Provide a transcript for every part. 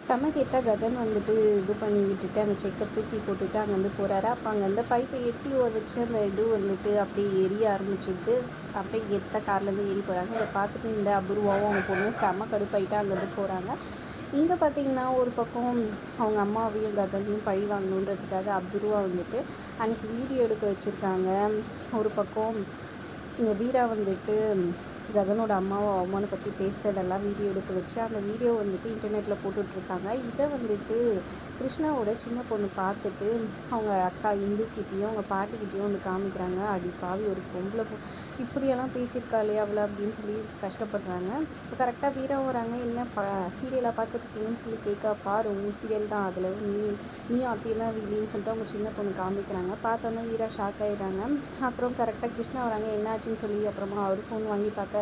செம கேட்டால் ககன் வந்துட்டு இது பண்ணி விட்டுட்டு அந்த செக்கை தூக்கி போட்டுட்டு அங்கேருந்து போகிறாரு. அப்போ அங்கே அந்த பைப்பை எட்டி உதச்சி அந்த இது வந்துட்டு அப்படியே எரிய ஆரம்பிச்சுடுது. அப்படியே கெத்த கார்லேருந்து ஏறி போகிறாங்க. இதை பார்த்துட்டு இந்த அபூர்வாவும் அவங்க பொண்ணு செம கடுப்பாயிட்டு அங்கேருந்து போகிறாங்க. இங்கே பார்த்திங்கன்னா ஒரு பக்கம் அவங்க அம்மாவையும் ககனையும் பழி வாங்கணுன்றதுக்காக அபூர்வா வந்துட்டு அன்றைக்கி வீடியோ எடுக்க வச்சுருக்காங்க. ஒரு பக்கம் இங்கே வீரா வந்துட்டு ககனோட அம்மாவை அவமானப்படுத்தி பேசுகிறதெல்லாம் வீடியோ எடுக்க வச்சு அந்த வீடியோ வந்துட்டு இன்டர்நெட்டில் போட்டுட்ருக்காங்க. இதை வந்துட்டு கிருஷ்ணாவோட சின்ன பொண்ணு பார்த்துட்டு அவங்க அக்கா இந்துக்கிட்டேயும் அவங்க பாட்டிக்கிட்டேயும் வந்து காமிக்கிறாங்க. அடி பாவி ஒரு பொம்பளை இப்படியெல்லாம் பேசியிருக்காளே அவளை அப்படின்னு சொல்லி கஷ்டப்படுறாங்க. இப்போ கரெக்டாக வீரா வராங்க. என்ன சீரியலாக பார்த்துட்ருக்கீங்கன்னு சொல்லி கேட்க, பாரு உன் சீரியல் தான், அதில் நீ அப்படியே தான் வீலின்னு சொல்லிட்டு அவங்க சின்ன பொண்ணு காமிக்கிறாங்க. பார்த்தோன்னா வீரா ஷாக் ஆகிடுறாங்க. அப்புறம் கரெக்டாக கிருஷ்ணா வராங்க. என்னாச்சுன்னு சொல்லி அப்புறமா அவர் ஃபோன் வாங்கி பார்க்க,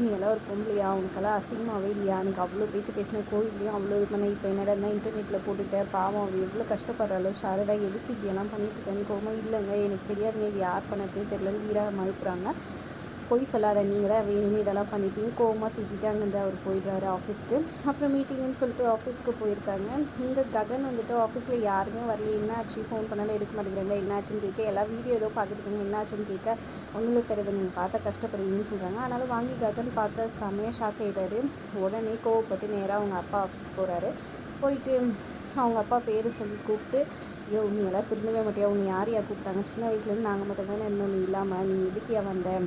நீ எல்லாம் ஒரு பொம்பளையா, அவனுக்கெல்லாம் அசிங்கமாகவே இல்லையா, எனக்கு அவ்வளோ பேச்சு பேசினேன், கோயிலையும் அவ்வளோ இது பண்ண, இப்போ என்னடா இன்டர்நெட்டில் போட்டுட்டேன், பாவம் அவள் எவ்வளோ கஷ்டப்படுறாளோ, சாரதா எதுக்கு இப்படியெல்லாம் பண்ணிட்டு இருக்கேன்னு கோவமாக, இல்லைங்க எனக்கு தெரியாதுங்க, இது யார் பண்ணதே தெரியலன்னு வீரா மழுப்புறாங்க. பொய் சொல்லாத, நீங்கள் தான் வேணும்னு இதெல்லாம் பண்ணிட்டீங்க கோவமாக திட்டிட்டு அங்கேருந்து அவர் போயிடுறாரு ஆஃபீஸ்க்கு. அப்புறம் மீட்டிங்குன்னு சொல்லிட்டு ஆஃபீஸ்க்கு போயிருக்காங்க. இங்கே ககன் வந்துட்டு ஆஃபீஸில் யாருமே வரல, என்னாச்சு ஃபோன் பண்ணாலும் எடுக்க மாட்டேங்கிறாங்க, என்னாச்சுன்னு கேட்க, எல்லாம் வீடியோ ஏதோ பார்த்துருக்காங்க, என்னாச்சுன்னு கேட்க, ஒன்றும் சரி இதை நீங்கள் பார்த்தா கஷ்டப்படுவீங்கன்னு சொல்கிறாங்க. ஆனாலும் வாங்கி ககன் பார்க்க செம்மையாக ஷாக் ஆகிட்டாரு. உடனே கோவப்பட்டு நேராக அவங்க அப்பா ஆஃபீஸ் போகிறாரு. போயிட்டு அவங்க அப்பா பேர் சொல்லி கூப்பிட்டு, ஐயோ நீ எல்லாம் திருந்தவே மாட்டியா, உன்னை யார் கூப்பிட்டாங்க, சின்ன வயசுலேருந்து நாங்கள் மட்டும் தானே இருந்தோம், நீ இல்லாமல் நீ எதுக்கியா வந்த,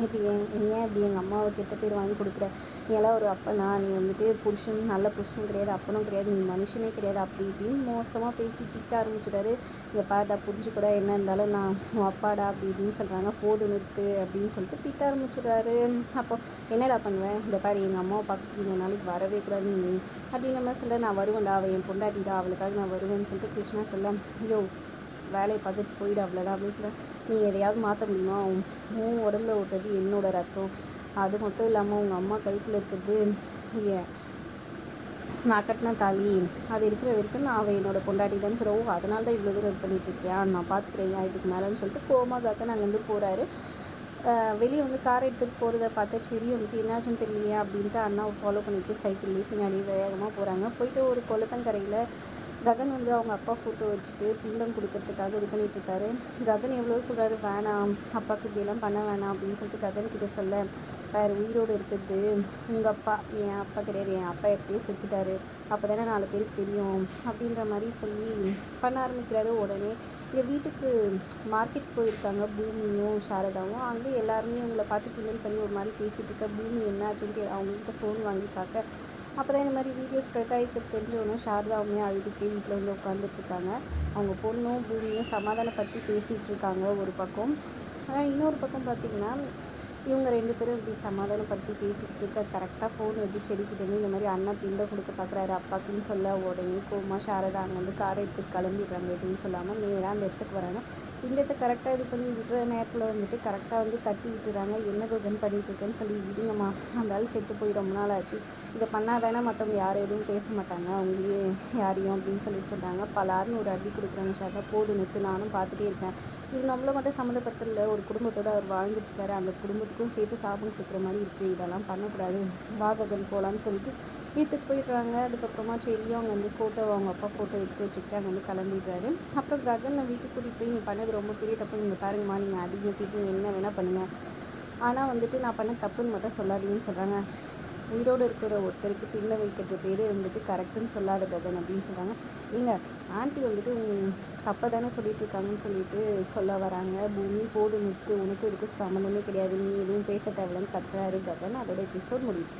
இப்போ ஏன் இப்படி எங்கள் அம்மாவை கெட்ட பேர் வாங்கி கொடுக்குற, நீ எல்லாம் ஒரு அப்பனா, நீ வந்துட்டு புருஷன் நல்ல புருஷனும் கிடையாது, அப்பனும் கிடையாது, நீ மனுஷனே கிடையாது, அப்படி இப்படின்னு மோசமாக பேசி திட்ட ஆரம்பிச்சிட்டாரு. இங்கே பாட்டா புரிஞ்சுக்கூட, என்ன இருந்தாலும் நான் அப்பாடா அப்படி இப்படின்னு சொல்கிறாங்க, போது நிறுத்து அப்படின்னு சொல்லிட்டு திட்ட ஆரம்பிச்சிடுறாரு. அப்போ என்னடா பண்ணுவேன், இந்த பாரு எங்கள் அம்மாவை பார்க்கறதுக்கு இந்த நாளைக்கு வரவே கூடாது நீ அப்படின்னு நம்ம சொல்ல, நான் வருவேன்டா, அவள் என் பொண்டாட்டி தான், அவளுக்காக நான் வருவேன்னு சொல்லிட்டு கிருஷ்ணா சொல்ல, ஐயோ வேலையை பார்த்துட்டு போயிடு அவ்வளோதான் அப்படின்னு சொல்ல, நீ எதையாவது மாற்ற முடியுமா, உன் உடம்புல ஓட்டுறது என்னோட ரத்தம், அது மட்டும் இல்லாமல் உங்கள் அம்மா கழுத்தில் இருக்கிறது நான் கட்டின தாலி, அது இருக்கிற வரைக்கும் நான் அவள் என்னோட பொண்டாட்டி தான் சொல்ல, அதனால தான் இவ்வளோ தூரம் இது பண்ணிகிட்ருக்கியா, நான் பார்த்துக்கிறேன் இதுக்கு மேலேன்னு சொல்லிட்டு கோமாக்காக அங்கேருந்து போகிறாரு. வெளியே வந்து கார் எடுத்துகிட்டு போகிறத பார்த்தா சரி வந்துட்டு என்னாச்சுன்னு தெரியலையே அப்படின்ட்டு அண்ணாவை ஃபாலோ பண்ணிவிட்டு சைக்கிள்லேயே பின்னாடியே வேகமாக போகிறாங்க. போயிட்டு ஒரு குளத்தங்கரையில் ககன் வந்து அவங்க அப்பா ஃபோட்டோ வச்சுட்டு பிண்டம் கொடுக்கறதுக்காக இது பண்ணிகிட்ருக்காரு. ககன் எவ்வளோ சொல்கிறாரு, வேணாம் அப்பாவுக்கு இப்படியெல்லாம் பண்ண வேணாம் அப்படின்னு சொல்லிட்டு ககன்கிட்ட சொல்ல, வேறு உயிரோடு இருக்கிறது உங்கள் அப்பா, என் அப்பா கிடையாது, என் அப்பா எப்படியே செத்துட்டாரு, அப்போ தானே 4 பேருக்கு தெரியும் அப்படின்ற மாதிரி சொல்லி பண்ண ஆரம்பிக்கிறாரு. உடனே இங்கே வீட்டுக்கு மார்க்கெட் போயிருக்காங்க பூமியும் சாரதாவும். அங்கே எல்லாருமே இவங்களை பார்த்து கிண்டல் பண்ணி ஒரு மாதிரி பேசிகிட்டு இருக்க, பூமி என்னாச்சுன்ட்டு அவங்ககிட்ட ஃபோன் வாங்கி பார்க்க, அப்போ தான் இந்த மாதிரி வீடியோ ஸ்ப்ரெட் ஆகிட்டு தெரிஞ்சவொன்னே சாரதாவுமே அழுதுகிட்டே வீட்டில் வந்து உட்காந்துட்ருக்காங்க. அவங்க பொண்ணும் பூமியும் சமாதானப்படுத்தி பேசிகிட்டு இருக்காங்க ஒரு பக்கம். இன்னொரு பக்கம் பார்த்திங்கன்னா இவங்க 2 பேரும் இப்படி சமாதானப்படுத்தி பேசிக்கிட்டு இருக்க, கரெக்டாக ஃபோன் வந்து செடிக்கிட்டேருந்து இந்த மாதிரி அண்ணா பிண்டம் கொடுக்க பார்க்குறாரு அப்பாக்குன்னு சொல்ல, உடனே கோமா சாரதா அங்கே வந்து காரை எடுத்துட்டு கிளம்பிடுறாங்க. அப்படின்னு சொல்லாமல் நேராக அந்த இடத்துக்கு வராங்க. பிண்டத்தை கரெக்டாக இது பண்ணி விடுற நேரத்தில் வந்துட்டு கரெக்டாக வந்து தட்டி விட்டுறாங்க. என்ன ககன் பண்ணிகிட்டு இருக்கேன்னு சொல்லி, விடுங்கம்மா அந்த ஆள் செத்து போய் ரொம்ப நாள் ஆச்சு, இதை பண்ணாதானே மற்றவங்க யாரும் எதுவும் பேச மாட்டாங்க அவங்களே யாரையும் அப்படின்னு சொல்லிட்டு சொல்கிறாங்க. பலாருன்னு ஒரு அடி கொடுக்குறாங்க. சாரதா போது நிறுத்து, நானும் பார்த்துட்டே இருக்கேன், இது நம்மளை மட்டும் சம்மந்தப்பட்டதில்லை, ஒரு குடும்பத்தோடு அவர் வாழ்ந்துட்டுருக்காரு, அந்த குடும்பத்துக்கும் சேர்த்து சாப்பிட்டு கொடுக்குற மாதிரி இருக்குது, இதெல்லாம் பண்ணக்கூடாது, வா ககன் போகலான்னு சொல்லிட்டு வீட்டுக்கு போயிடுறாங்க. அதுக்கப்புறமா சரி அவங்க வந்து அவங்க அப்பா ஃபோட்டோ எடுத்து வச்சுக்கிட்டு அங்கே வந்து கிளம்பிடுறாரு. அப்புறம் ககன் வீட்டுக்கு கூட்டிகிட்டு போய், நீ பண்ணது ரொம்ப பெரிய தப்பு, நீங்கள் பாருங்கம்மா, நீங்கள் அடிங்க திட்டுங்க என்ன வேணால் பண்ணுங்கள், ஆனால் வந்துட்டு நான் பண்ண தப்புன்னு மட்டும் சொல்லாதீங்கன்னு சொல்கிறாங்க. உயிரோடு இருக்கிற ஒருத்தருக்கு பின்ன வைக்கிறது பேர் வந்துட்டு கரெக்டுன்னு சொல்லாத ககன் அப்படின்னு சொல்கிறாங்க. நீங்கள் ஆண்டி வந்துட்டு தப்பை தானே சொல்லிட்டு இருக்காங்கன்னு சொல்லிட்டு சொல்ல வராங்க. பூமி போது நிறுத்து, உனக்கும் இதுக்கும் சம்மந்தமே கிடையாது, நீ எதுவும் பேச தேவையில்லன்னு கத்துறாரு ககன். அதோட எபிசோட் முடியுது.